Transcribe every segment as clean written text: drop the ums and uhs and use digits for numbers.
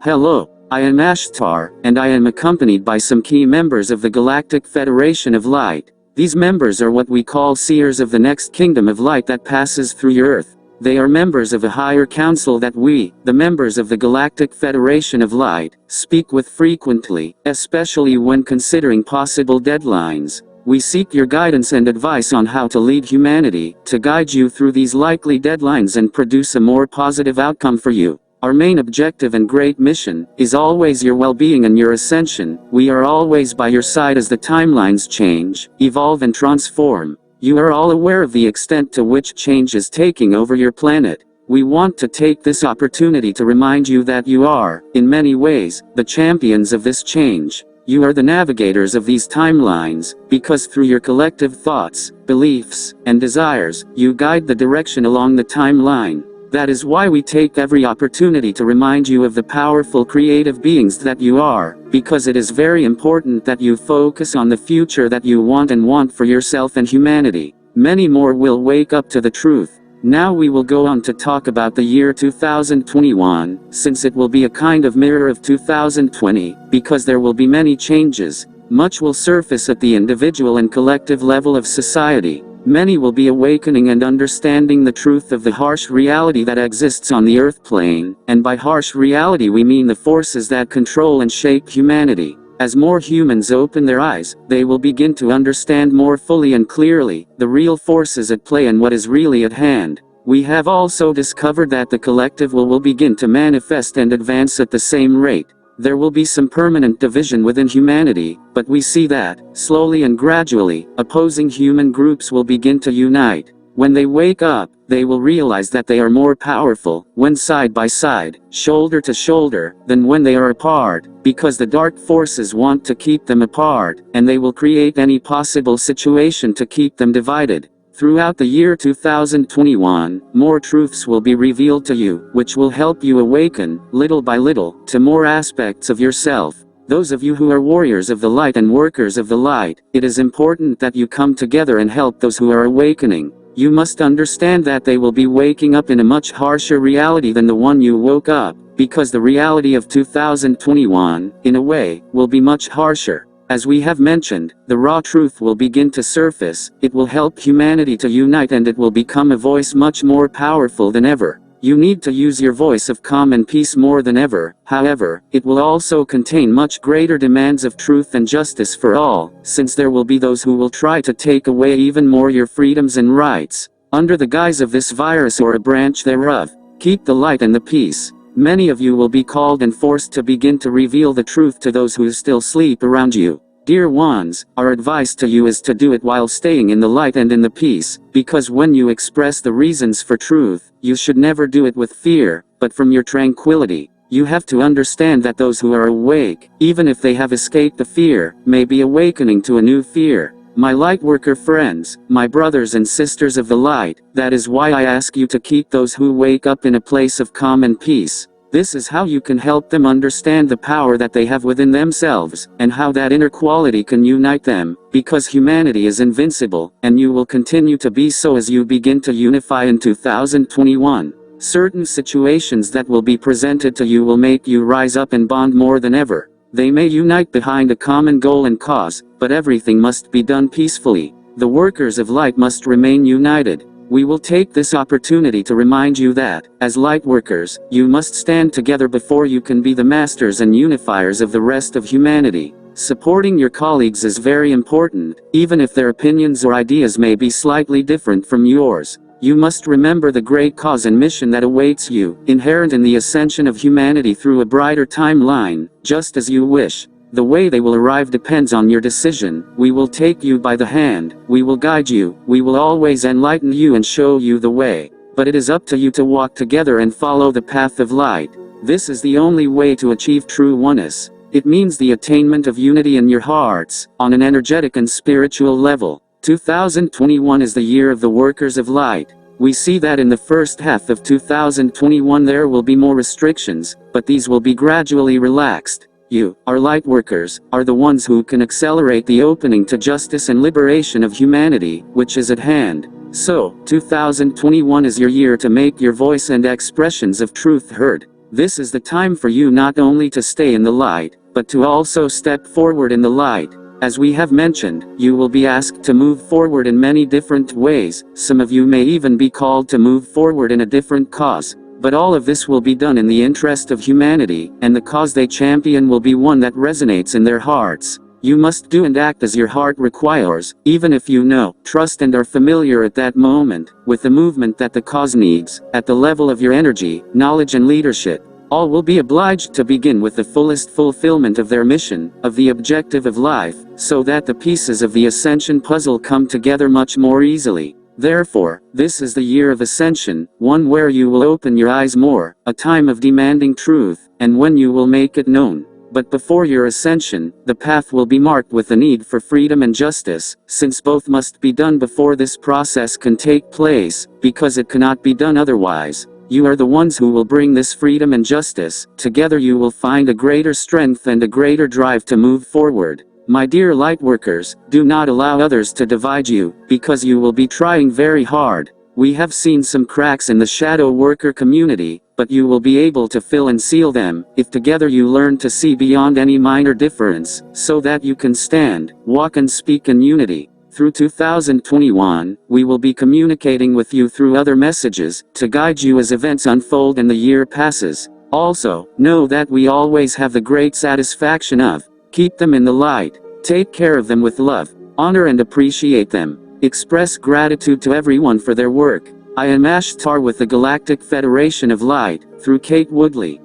Hello, I am Ashtar, and I am accompanied by some key members of the Galactic Federation of Light. These members are what we call seers of the next kingdom of light that passes through your Earth. They are members of a higher council that we, the members of the Galactic Federation of Light, speak with frequently, especially when considering possible deadlines. We seek your guidance and advice on how to lead humanity, to guide you through these likely deadlines and produce a more positive outcome for you. Our main objective and great mission is always your well-being and your ascension. We are always by your side as the timelines change, evolve and transform. You are all aware of the extent to which change is taking over your planet. We want to take this opportunity to remind you that you are, in many ways, the champions of this change. You are the navigators of these timelines, because through your collective thoughts, beliefs, and desires, you guide the direction along the timeline. That is why we take every opportunity to remind you of the powerful creative beings that you are, because it is very important that you focus on the future that you want and want for yourself and humanity. Many more will wake up to the truth. Now we will go on to talk about the year 2021, since it will be a kind of mirror of 2020, because there will be many changes. Much will surface at the individual and collective level of society. Many will be awakening and understanding the truth of the harsh reality that exists on the earth plane, and by harsh reality we mean the forces that control and shape humanity. As more humans open their eyes, they will begin to understand more fully and clearly the real forces at play and what is really at hand. We have also discovered that the collective will begin to manifest and advance at the same rate. There will be some permanent division within humanity, but we see that, slowly and gradually, opposing human groups will begin to unite. When they wake up, they will realize that they are more powerful, when side by side, shoulder to shoulder, than when they are apart, because the dark forces want to keep them apart, and they will create any possible situation to keep them divided. Throughout the year 2021, more truths will be revealed to you, which will help you awaken, little by little, to more aspects of yourself. Those of you who are warriors of the light and workers of the light, it is important that you come together and help those who are awakening. You must understand that they will be waking up in a much harsher reality than the one you woke up, because the reality of 2021, in a way, will be much harsher. As we have mentioned, the raw truth will begin to surface, it will help humanity to unite and it will become a voice much more powerful than ever. You need to use your voice of calm and peace more than ever. However, it will also contain much greater demands of truth and justice for all, since there will be those who will try to take away even more your freedoms and rights, under the guise of this virus or a branch thereof. Keep the light and the peace. Many of you will be called and forced to begin to reveal the truth to those who still sleep around you. Dear ones, our advice to you is to do it while staying in the light and in the peace, because when you express the reasons for truth, you should never do it with fear, but from your tranquility. You have to understand that those who are awake, even if they have escaped the fear, may be awakening to a new fear. My lightworker friends, my brothers and sisters of the light, that is why I ask you to keep those who wake up in a place of calm and peace. This is how you can help them understand the power that they have within themselves, and how that inner quality can unite them, because humanity is invincible, and you will continue to be so as you begin to unify in 2021. Certain situations that will be presented to you will make you rise up and bond more than ever. They may unite behind a common goal and cause, but everything must be done peacefully. The workers of light must remain united. We will take this opportunity to remind you that, as light workers, you must stand together before you can be the masters and unifiers of the rest of humanity. Supporting your colleagues is very important, even if their opinions or ideas may be slightly different from yours. You must remember the great cause and mission that awaits you, inherent in the ascension of humanity through a brighter timeline, just as you wish. The way they will arrive depends on your decision. We will take you by the hand, we will guide you, we will always enlighten you and show you the way. But it is up to you to walk together and follow the path of light. This is the only way to achieve true oneness. It means the attainment of unity in your hearts, on an energetic and spiritual level. 2021 is the year of the workers of light. We see that in the first half of 2021 there will be more restrictions, but these will be gradually relaxed. You, our light workers, are the ones who can accelerate the opening to justice and liberation of humanity, which is at hand. So, 2021 is your year to make your voice and expressions of truth heard. This is the time for you not only to stay in the light, but to also step forward in the light. As we have mentioned, you will be asked to move forward in many different ways. Some of you may even be called to move forward in a different cause. But all of this will be done in the interest of humanity, and the cause they champion will be one that resonates in their hearts. You must do and act as your heart requires, even if you know, trust and are familiar at that moment, with the movement that the cause needs, at the level of your energy, knowledge and leadership. All will be obliged to begin with the fullest fulfillment of their mission, of the objective of life, so that the pieces of the ascension puzzle come together much more easily. Therefore, this is the year of ascension, one where you will open your eyes more, a time of demanding truth, and when you will make it known. But before your ascension, the path will be marked with the need for freedom and justice, since both must be done before this process can take place, because it cannot be done otherwise. You are the ones who will bring this freedom and justice. Together you will find a greater strength and a greater drive to move forward. My dear lightworkers, do not allow others to divide you, because you will be trying very hard. We have seen some cracks in the shadow worker community, but you will be able to fill and seal them, if together you learn to see beyond any minor difference, so that you can stand, walk and speak in unity. Through 2021, we will be communicating with you through other messages, to guide you as events unfold and the year passes. Also, know that we always have the great satisfaction of keep them in the light, take care of them with love, honor and appreciate them, express gratitude to everyone for their work. I am Ashtar with the Galactic Federation of Light, through Kate Woodley.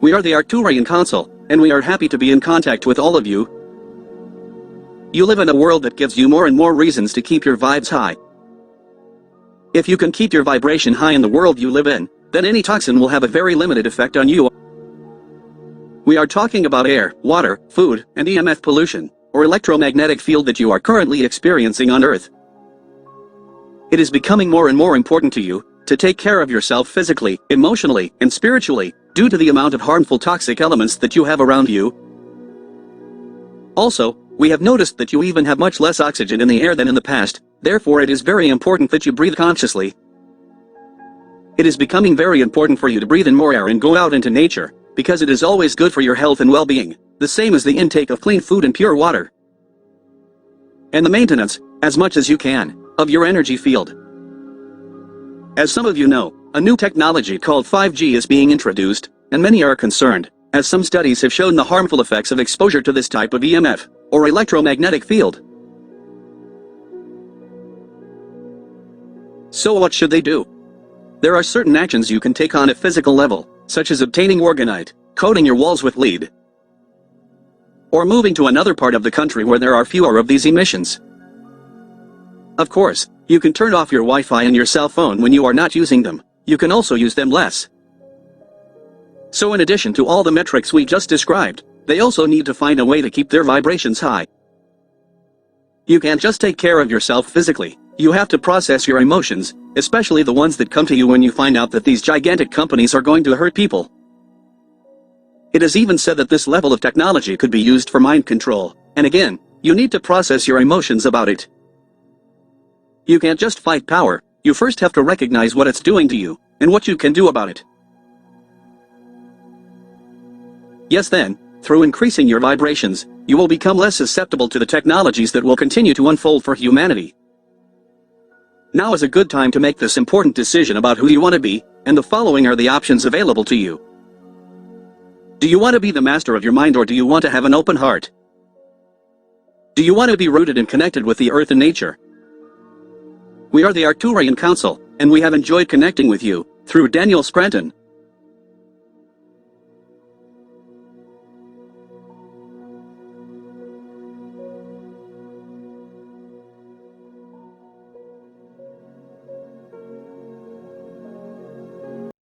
We are the Arcturian Council, and we are happy to be in contact with all of you. You live in a world that gives you more and more reasons to keep your vibes high. If you can keep your vibration high in the world you live in, then any toxin will have a very limited effect on you. We are talking about air, water, food, and EMF pollution, or electromagnetic field that you are currently experiencing on Earth. It is becoming more and more important to you to take care of yourself physically, emotionally, and spiritually, due to the amount of harmful toxic elements that you have around you. Also, we have noticed that you even have much less oxygen in the air than in the past, therefore it is very important that you breathe consciously. It is becoming very important for you to breathe in more air and go out into nature, because it is always good for your health and well-being, the same as the intake of clean food and pure water. And the maintenance, as much as you can, of your energy field. As some of you know, a new technology called 5G is being introduced, and many are concerned, as some studies have shown the harmful effects of exposure to this type of EMF, or electromagnetic field. So what should they do? There are certain actions you can take on a physical level, such as obtaining orgonite, coating your walls with lead, or moving to another part of the country where there are fewer of these emissions. Of course, you can turn off your Wi-Fi and your cell phone when you are not using them. You can also use them less. So in addition to all the metrics we just described, they also need to find a way to keep their vibrations high. You can't just take care of yourself physically. You have to process your emotions, especially the ones that come to you when you find out that these gigantic companies are going to hurt people. It is even said that this level of technology could be used for mind control, and again, you need to process your emotions about it. You can't just fight power, you first have to recognize what it's doing to you, and what you can do about it. Yes, then, through increasing your vibrations, you will become less susceptible to the technologies that will continue to unfold for humanity. Now is a good time to make this important decision about who you want to be, and the following are the options available to you. Do you want to be the master of your mind, or do you want to have an open heart? Do you want to be rooted and connected with the earth and nature? We are the Arcturian Council, and we have enjoyed connecting with you, through Daniel Scranton,